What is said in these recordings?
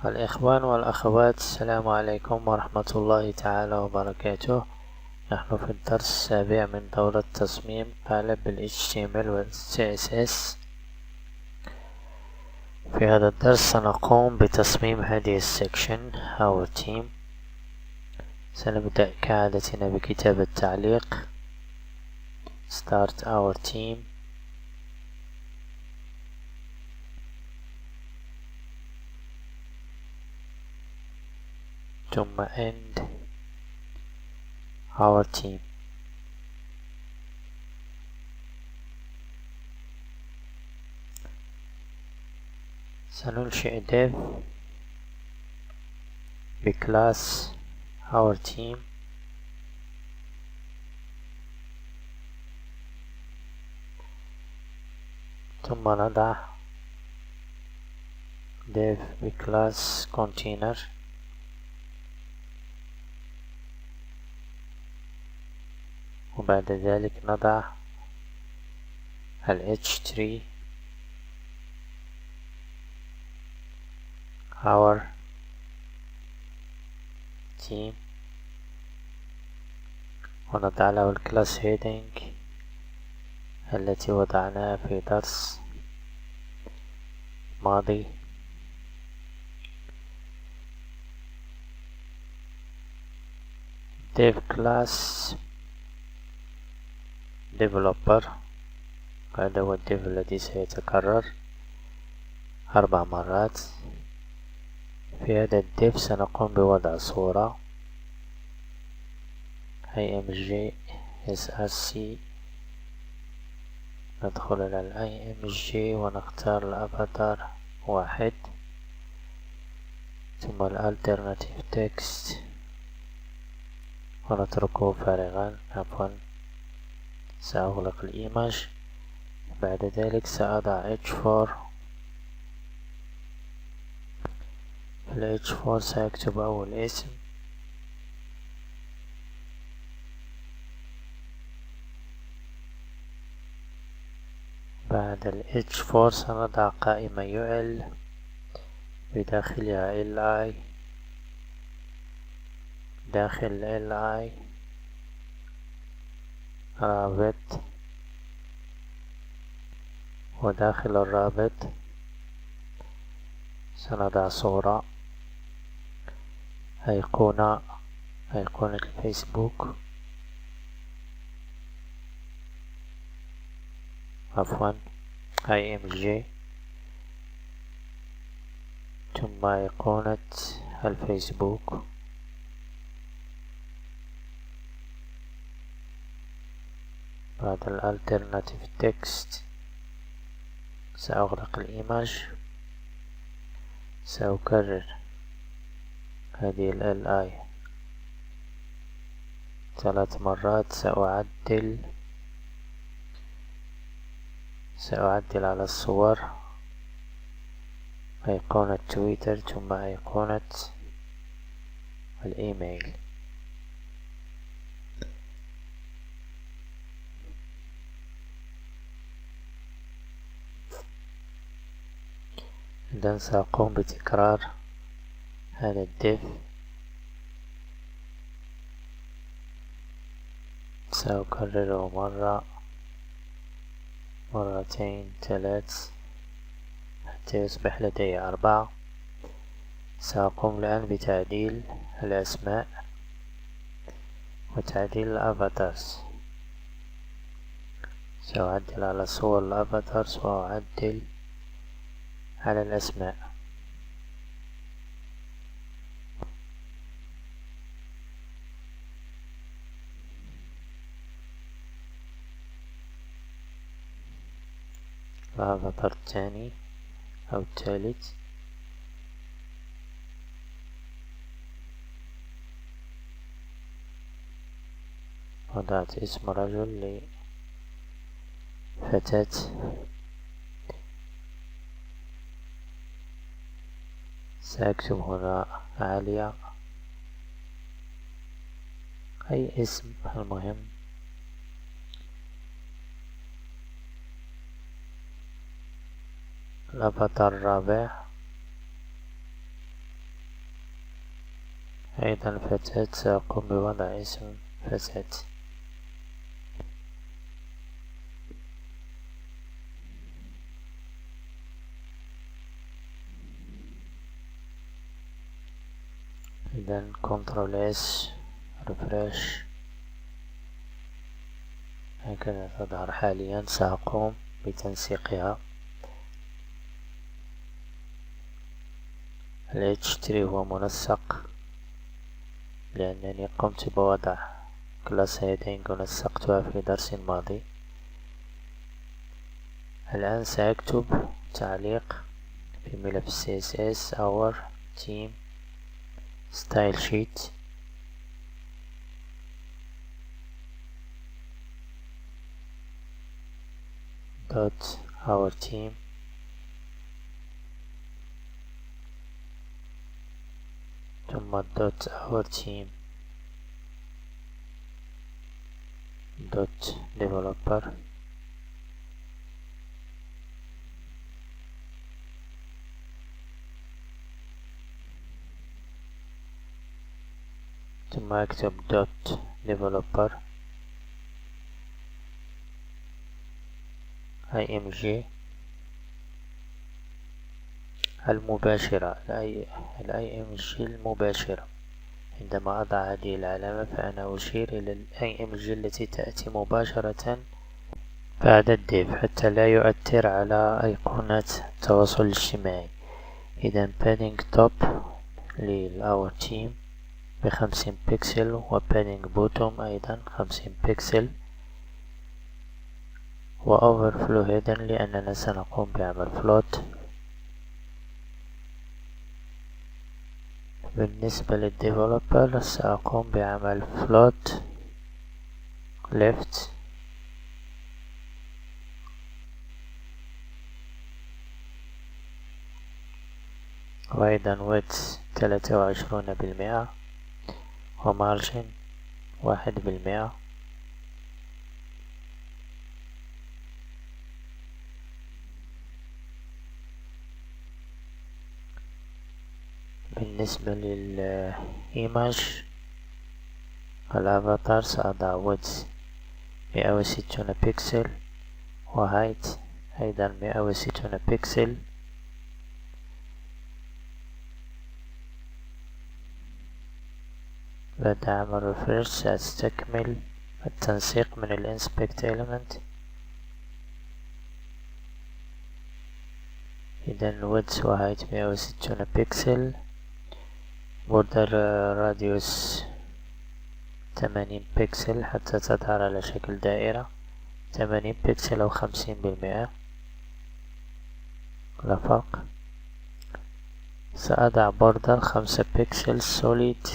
الإخوان والأخوات، السلام عليكم ورحمة الله تعالى وبركاته. نحن في الدرس السابع من دورة تصميم قالب ال HTML وال CSS. في هذا الدرس سنقوم بتصميم هذه السكشن Our Team. سنبدأ كعادتنا بكتابة تعليق Start Our Team، ثم End Our Team. سننشئ div بكلاس Our Team، ثم نضع div بكلاس Container، وبعد ذلك نضع ال H3 Our Team، ونضع له الكلاس Heading التي وضعناها في درس ماضي. div class developer، هذا هو الdiv الذي سيتكرر 4 مرات. في هذا الdiv سنقوم بوضع صورة img src. ندخل على img ونختار الأفاتار 1، ثم الالترناتيف تكست ونتركه فارغا. سأغلق الإيماج. بعد ذلك سأضع H4. في H4 سأكتب أول اسم، بعد ال H4 سنضع قائمة UL بداخلها LI، داخل LI رابط، وداخل الرابط سنضع صورة أيقونة الفيسبوك، img، ثم أيقونة الفيسبوك، بعد الالترناتيف تكست سأغلق الإيماج. سأكرر هذه ال LI 3 مرات. سأعدل على الصور، أيقونة تويتر ثم أيقونة الإيميل. إذن سأقوم بتكرار هذا الdiv. سأكرره مرة، مرتين، 3 حتى يصبح لدي 4. سأقوم الآن بتعديل الأسماء وتعديل الأفاتارز. سأعدل على صور الأفاتارز وأعدل على الأسماء. الأفاتار الثاني أو الثالث، وضعت اسم رجل لفتاة. سأكتب هنا عالية، أي اسم المهم. الأفاتار الرابع أيضا فتاة، سأقوم بوضع اسم فتاة. إذا كنترول اس، ريفرش، هكذا تظهر حاليا. سأقوم بتنسيقها. ال H3 هو منسق لأنني قمت بوضع كلاس هيدنج ونسقتها في درس ماضي. الآن سأكتب تعليق في ملف CSS our team style sheet. dot our team ثم dot our team dot developer ثم أكتب dot developer img المباشرة، ال img المباشرة. عندما أضع هذه العلامة فأنا أشير إلى ال img التي تأتي مباشرة بعد الديف حتى لا يؤثر على أيقونة التواصل الاجتماعي. إذا padding top لل our team ب50 بكسل و padding bottom أيضا 50 بكسل و overflow hidden لأننا سنقوم بعمل float. بالنسبة للديفلوبر سأقوم بعمل float left وأيضا width 23% ومارجن 1%. بالنسبة للإيماج الأفاتار سأضع width 160 بكسل وهايت أيضا 160 بكسل. بعد عمل ريفرش سأستكمل التنسيق من الانسبكت element. إذا الويدث وهايت 160 بكسل، بوردر راديوس 80 بكسل حتى تظهر على شكل دائرة، 80 بكسل أو 50% لا فرق. سأضع بوردر 5 بكسل سوليد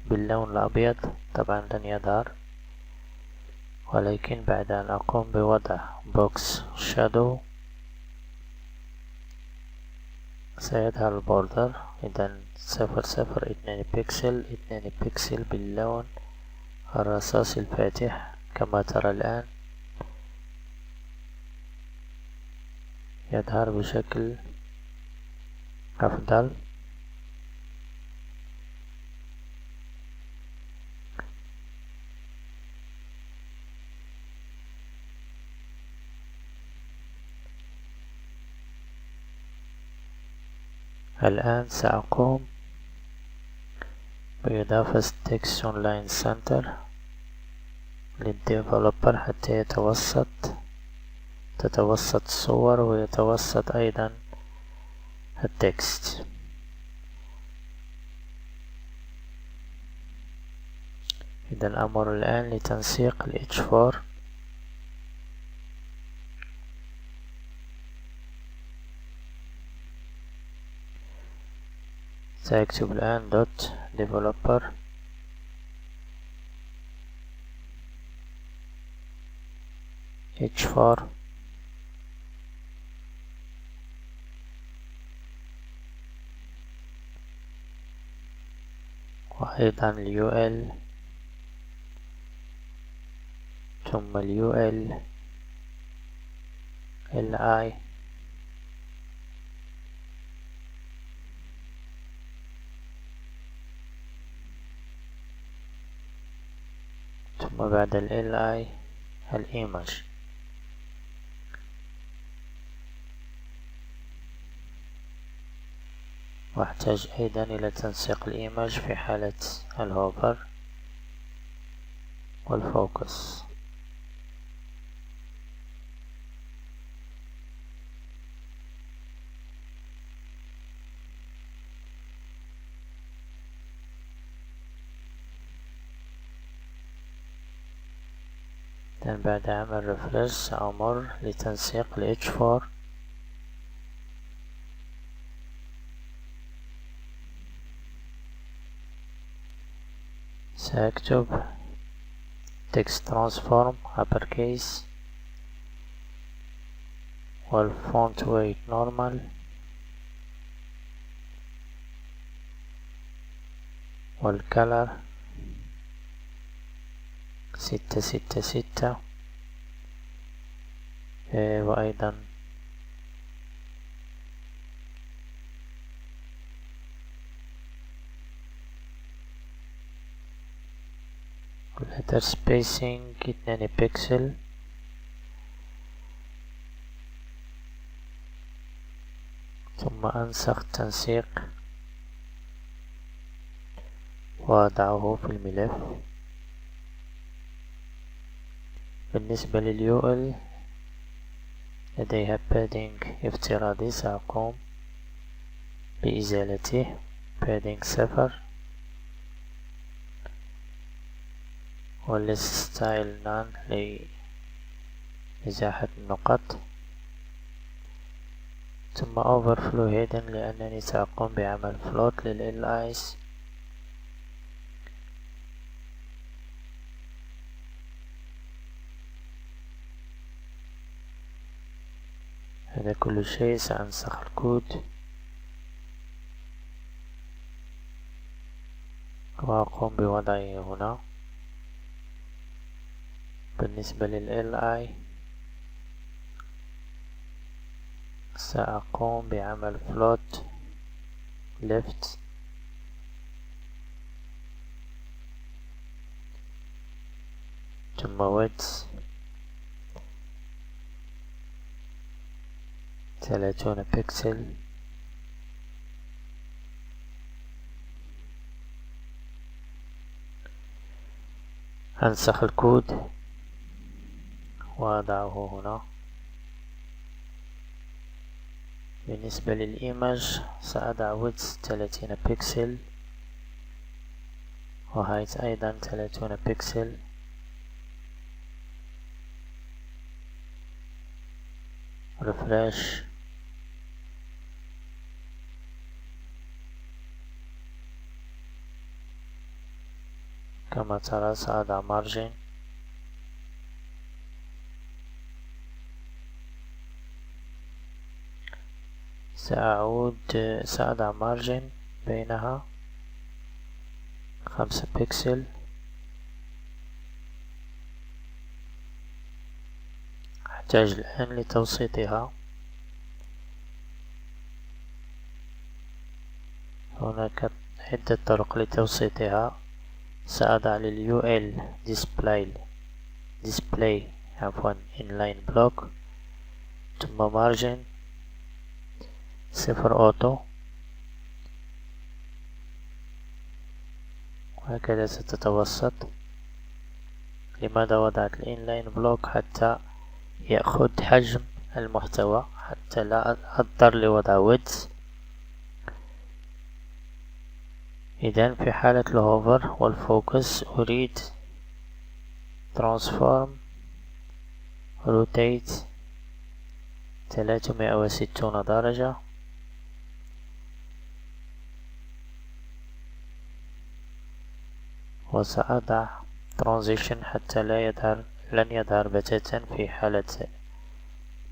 باللون الأبيض، طبعا لن يظهر، ولكن بعد أن أقوم بوضع بوكس شادو سيظهر البوردر. إذا 002 بكسل، 2 بكسل باللون الرصاصي الفاتح كما ترى الآن، يظهر بشكل أفضل. الآن سأقوم بإضافة text online center للديفلوبر حتى تتوسط الصور ويتوسط أيضا التكست. إذا الأمر الآن لتنسيق ال H4. سأكتب الآن دوت developer H4 وأيضا UL ثم UL LI ثم بعد ال LI الإيمج. واحتاج أيضا إلى تنسيق الإيمج في حالة الهوفر والفوكس. بعد عمل ريفرش سأمر لتنسيق ال H4 سأكتب text transform uppercase والfont weight normal والcolor 666 وأيضا letter spacing 2 بكسل. ثم أنسخ التنسيق وأضعه في الملف. بالنسبة للUL لديها بادينج افتراضي سأقوم بإزالته. بادينج 0 والليست ستايل نان لإزاحة النقط. ثم overflow hidden لأنني سأقوم بعمل float للLIs. هذا كل شيء. سأنسخ الكود وأقوم بوضعه هنا. بالنسبة للLI سأقوم بعمل float left ثم width 30 بكسل. أنسخ الكود وأضعه هنا. بالنسبة للإيمج سأضع width 30 بكسل وهايت أيضا 30 بكسل. ريفرش. كما ترى سأضع مارجن سأضع مارجن بينها 5 بكسل. أحتاج الآن لتوسيطها. هناك عدة طرق لتوسيطها. سأضع للUL display inline block ثم margin 0 auto. وهكذا ستتوسط. لماذا وضعت الانلاين بلوك؟ حتى يأخذ حجم المحتوى، حتى لا أضطر لوضع width. إذن في حالة الهوفر والفوكس أريد transform rotate 360 درجة. وسأضع transition حتى لن يظهر بتاتا. في حالة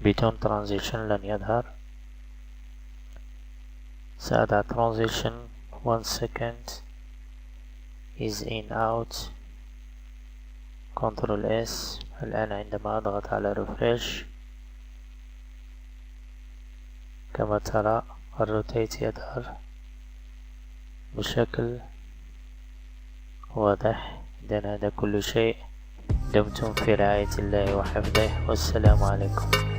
بدون transition لن يظهر. سأضع transition 1 second is in out Ctrl S. الآن عندما أضغط على refresh كما ترى الروتيت يظهر بشكل واضح. إذن هذا كل شيء دمتم في رعاية الله وحفظه، والسلام عليكم.